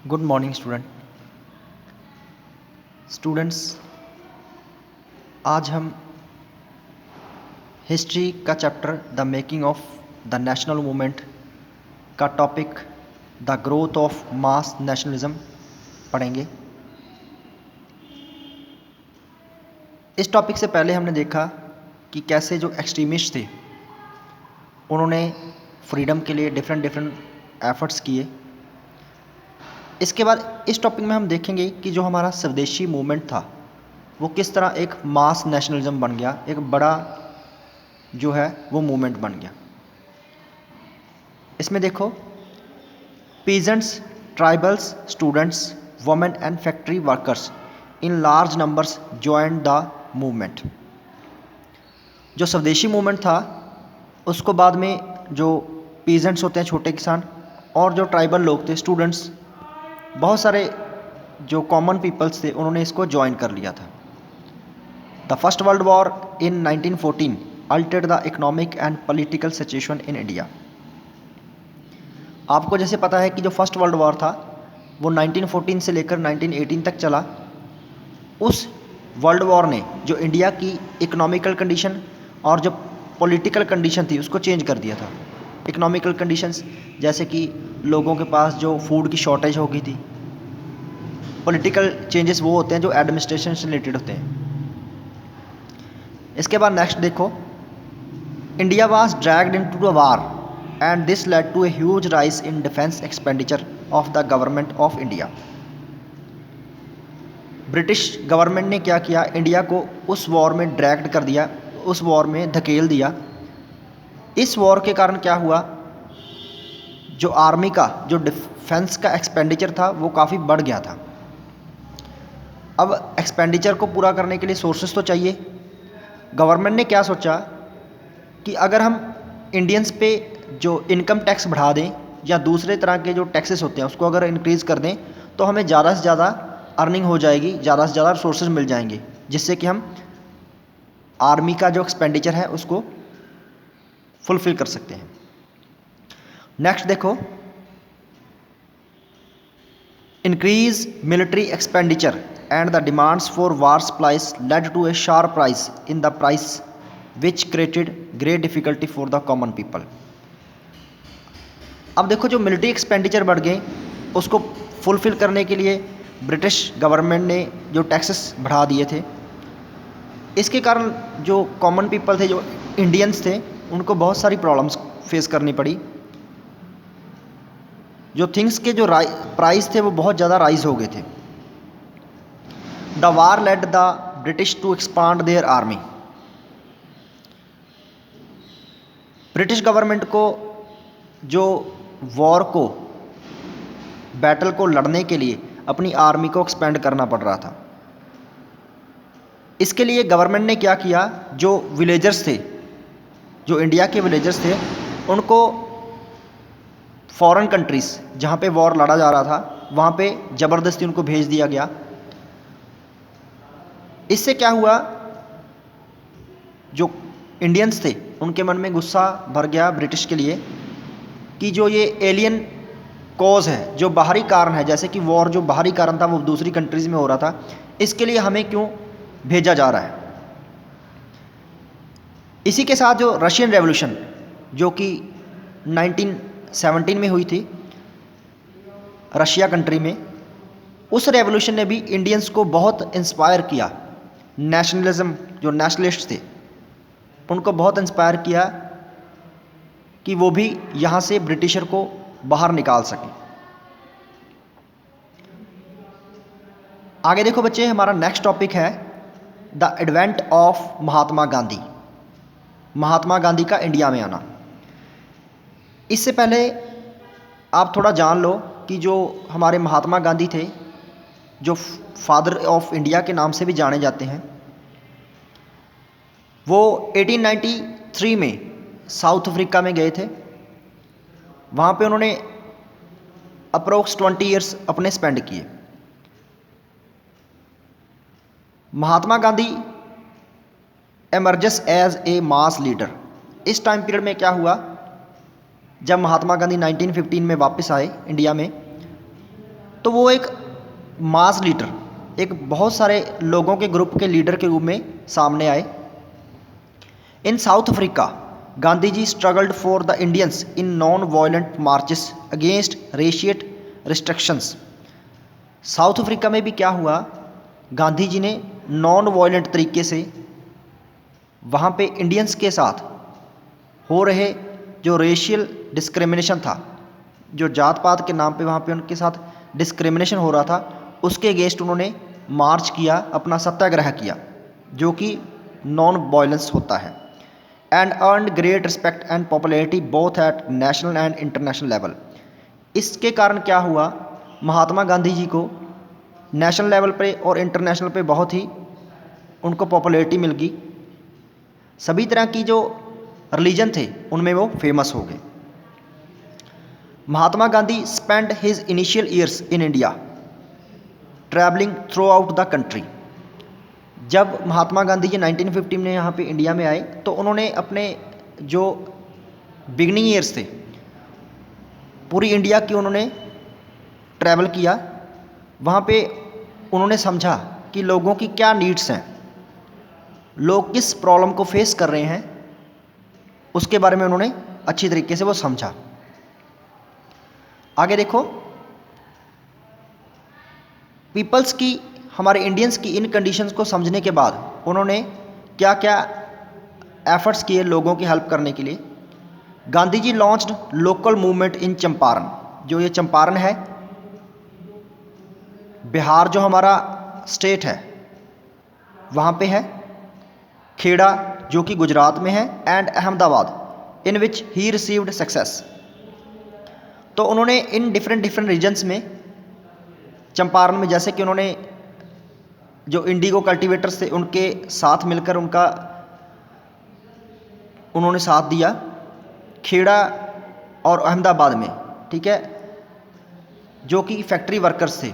Good morning students. आज हम history का chapter the making of the national movement का topic the growth of mass nationalism पढ़ेंगे। इस टॉपिक से पहले हमने देखा कि कैसे जो एक्सट्रीमिस्ट थे उन्होंने फ्रीडम के लिए डिफरेंट एफर्ट्स किए। इसके बाद इस टॉपिक में हम देखेंगे कि जो हमारा स्वदेशी मूवमेंट था वो किस तरह एक मास नेशनलिज्म बन गया, एक बड़ा जो है वो मूवमेंट बन गया। इसमें देखो, peasants, tribals, students, women and factory workers in large numbers joined the movement. जो स्वदेशी मूवमेंट था उसको बाद में जो पीजेंट्स होते हैं, छोटे किसान, और जो ट्राइबल लोग थे, स्टूडेंट्स, बहुत सारे जो कॉमन पीपल्स थे, उन्होंने इसको ज्वाइन कर लिया था। The first world war in 1914 Altered the economic and political situation in India. आपको जैसे पता है कि जो फर्स्ट वर्ल्ड वॉर था वो 1914 से लेकर 1918 तक चला। उस वर्ल्ड वॉर ने जो इंडिया की इकोनॉमिकल कंडीशन और जो पॉलिटिकल कंडीशन थी उसको चेंज कर दिया था। इकोनॉमिकल कंडीशंस जैसे कि लोगों के पास जो फूड की शॉर्टेज हो गई थी। पॉलिटिकल चेंजेस वो होते हैं जो एडमिनिस्ट्रेशन से रिलेटेड होते हैं। इसके बाद नेक्स्ट देखो, India was dragged into the war and this led to a huge rise in defence expenditure of the government of India. British government ने क्या किया, इंडिया को उस वॉर में ड्रैग्ड कर दिया, उस वॉर में धकेल दिया। इस वॉर के कारण क्या हुआ, जो आर्मी का जो डिफेंस का एक्सपेंडिचर था वो काफ़ी बढ़ गया था। अब एक्सपेंडिचर को पूरा करने के लिए सोर्सेस तो चाहिए। गवर्नमेंट ने क्या सोचा कि अगर हम इंडियंस पे जो इनकम टैक्स बढ़ा दें या दूसरे तरह के जो टैक्सेस होते हैं उसको अगर इंक्रीज़ कर दें तो हमें ज़्यादा से ज़्यादा अर्निंग हो जाएगी, ज़्यादा से ज़्यादा रिसोर्सेज मिल जाएंगे, जिससे कि हम आर्मी का जो एक्सपेंडिचर है उसको फुलफिल कर सकते हैं। नेक्स्ट देखो, increase military expenditure and the demands for war supplies led to a sharp rise in the price which created great difficulty for the common people। अब देखो, जो मिलिट्री एक्सपेंडिचर बढ़ गए उसको फुलफिल करने के लिए ब्रिटिश गवर्नमेंट ने जो टैक्सेस बढ़ा दिए थे। इसके कारण जो कॉमन पीपल थे, जो इंडियंस थे, उनको बहुत सारी प्रॉब्लम्स फेस करनी पड़ी। जो थिंग्स के जो प्राइस थे वो बहुत ज़्यादा राइज हो गए थे। The war led the British to expand their army। British government को जो वॉर को, बैटल को लड़ने के लिए अपनी आर्मी को एक्सपेंड करना पड़ रहा था। इसके लिए गवर्नमेंट ने क्या किया, जो विलेजर्स थे, जो इंडिया के विलेजर्स थे, उनको फॉरेन कंट्रीज़ जहाँ पे वॉर लड़ा जा रहा था वहाँ पे ज़बरदस्ती उनको भेज दिया गया। इससे क्या हुआ, जो इंडियंस थे उनके मन में गुस्सा भर गया ब्रिटिश के लिए कि जो ये एलियन कॉज है, जो बाहरी कारण है, जैसे कि वॉर जो बाहरी कारण था वो दूसरी कंट्रीज़ में हो रहा था, इसके लिए हमें क्यों भेजा जा रहा है। इसी के साथ जो रशियन रेवोल्यूशन जो कि 1917 में हुई थी रशिया कंट्री में, उस रेवोल्यूशन ने भी इंडियंस को बहुत इंस्पायर किया। नेशनलिज्म, जो नेशनलिस्ट थे, उनको बहुत इंस्पायर किया कि वो भी यहाँ से ब्रिटिशर को बाहर निकाल सकें। आगे देखो बच्चे, हमारा नेक्स्ट टॉपिक है the advent of Mahatma Gandhi. Mahatma Gandhi का इंडिया में आना। इससे पहले आप थोड़ा जान लो कि जो हमारे महात्मा गांधी थे, जो फादर ऑफ इंडिया के नाम से भी जाने जाते हैं, वो 1893 में साउथ अफ्रीका में गए थे। वहाँ पे उन्होंने अप्रोक्स 20 ईयर्स अपने स्पेंड किए। Mahatma Gandhi emerges as a mass leader. इस टाइम पीरियड में क्या हुआ, जब महात्मा गांधी 1915 में वापस आए इंडिया में, तो वो एक मास लीडर, एक बहुत सारे लोगों के ग्रुप के लीडर के रूप में सामने आए। In South Africa Gandhi ji struggled for the Indians in non violent marches against racist restrictions. South Africa में भी क्या हुआ, गांधी जी ने नॉन वायलेंट तरीके से वहाँ पे इंडियंस के साथ हो रहे जो रेशियल डिस्क्रिमिनेशन था, जो जात पात के नाम पे वहाँ पे उनके साथ डिस्क्रिमिनेशन हो रहा था, उसके अगेंस्ट उन्होंने मार्च किया, अपना सत्याग्रह किया, जो कि नॉन वायलेंस होता है। And earned great respect and popularity both at national and international level. इसके कारण क्या हुआ, महात्मा गांधी जी को नेशनल लेवल पे और इंटरनेशनल पे बहुत ही उनको पॉपुलैरिटी मिल गई। सभी तरह की जो रिलीजन थे उनमें वो फेमस हो गए। Mahatma Gandhi spend his initial years in India travelling throughout the country. जब महात्मा गांधी जी 1950 में यहाँ पे इंडिया में आए तो उन्होंने अपने जो बिगनिंग ईयर्स थे पूरी इंडिया की उन्होंने ट्रैवल किया। वहाँ पे उन्होंने समझा कि लोगों की क्या नीड्स हैं, लोग किस प्रॉब्लम को फेस कर रहे हैं, उसके बारे में उन्होंने अच्छी तरीके से वो समझा। आगे देखो, पीपल्स की, हमारे इंडियंस की इन कंडीशंस को समझने के बाद उन्होंने क्या क्या एफर्ट्स किए लोगों की हेल्प करने के लिए। Gandhi ji launched local movement in Champaran. जो ये चंपारण है, बिहार जो हमारा स्टेट है वहाँ पे है, खेड़ा जो कि गुजरात में है, and Ahmedabad in which he received success. तो उन्होंने इन डिफरेंट रीजन्स में, चंपारण में जैसे कि उन्होंने जो इंडिगो कल्टीवेटर्स थे उनके साथ मिलकर उनका उन्होंने साथ दिया, खेड़ा और अहमदाबाद में, ठीक है, जो कि फैक्ट्री वर्कर्स थे।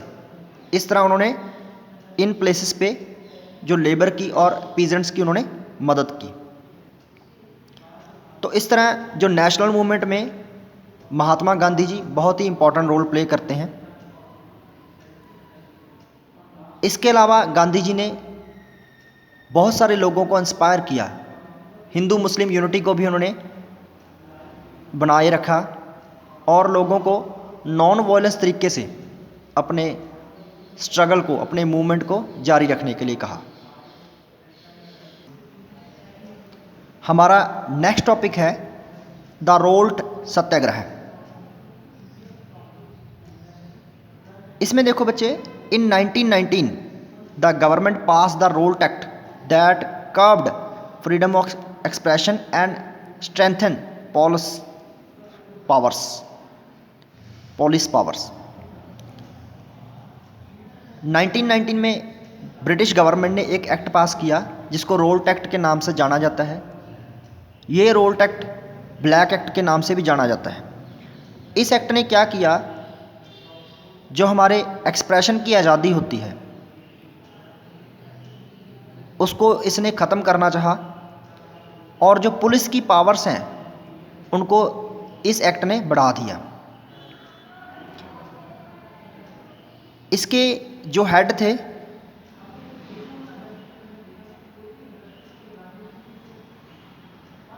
इस तरह उन्होंने इन प्लेसेस पे जो लेबर की और पीजेंट्स की उन्होंने मदद की। तो इस तरह जो नेशनल मूवमेंट में महात्मा गांधी जी बहुत ही इम्पोर्टेंट रोल प्ले करते हैं। इसके अलावा गांधी जी ने बहुत सारे लोगों को इंस्पायर किया। हिंदू मुस्लिम यूनिटी को भी उन्होंने बनाए रखा और लोगों को नॉन वायलेंस तरीके से अपने स्ट्रगल को, अपने मूवमेंट को जारी रखने के लिए कहा। हमारा नेक्स्ट टॉपिक है द रोल्ट सत्याग्रह। इसमें देखो बच्चे, in 1919 the government pass the Rowlatt act that curbed freedom of expression and strengthen police powers. 1919 में ब्रिटिश गवर्नमेंट ने एक एक्ट पास किया जिसको रोल्ट एक्ट के नाम से जाना जाता है। ये रोल्ट एक्ट ब्लैक एक्ट के नाम से भी जाना जाता है। इस एक्ट ने क्या किया, जो हमारे एक्सप्रेशन की आज़ादी होती है उसको इसने ख़त्म करना चाहा, और जो पुलिस की पावर्स हैं उनको इस एक्ट ने बढ़ा दिया। इसके जो हेड थे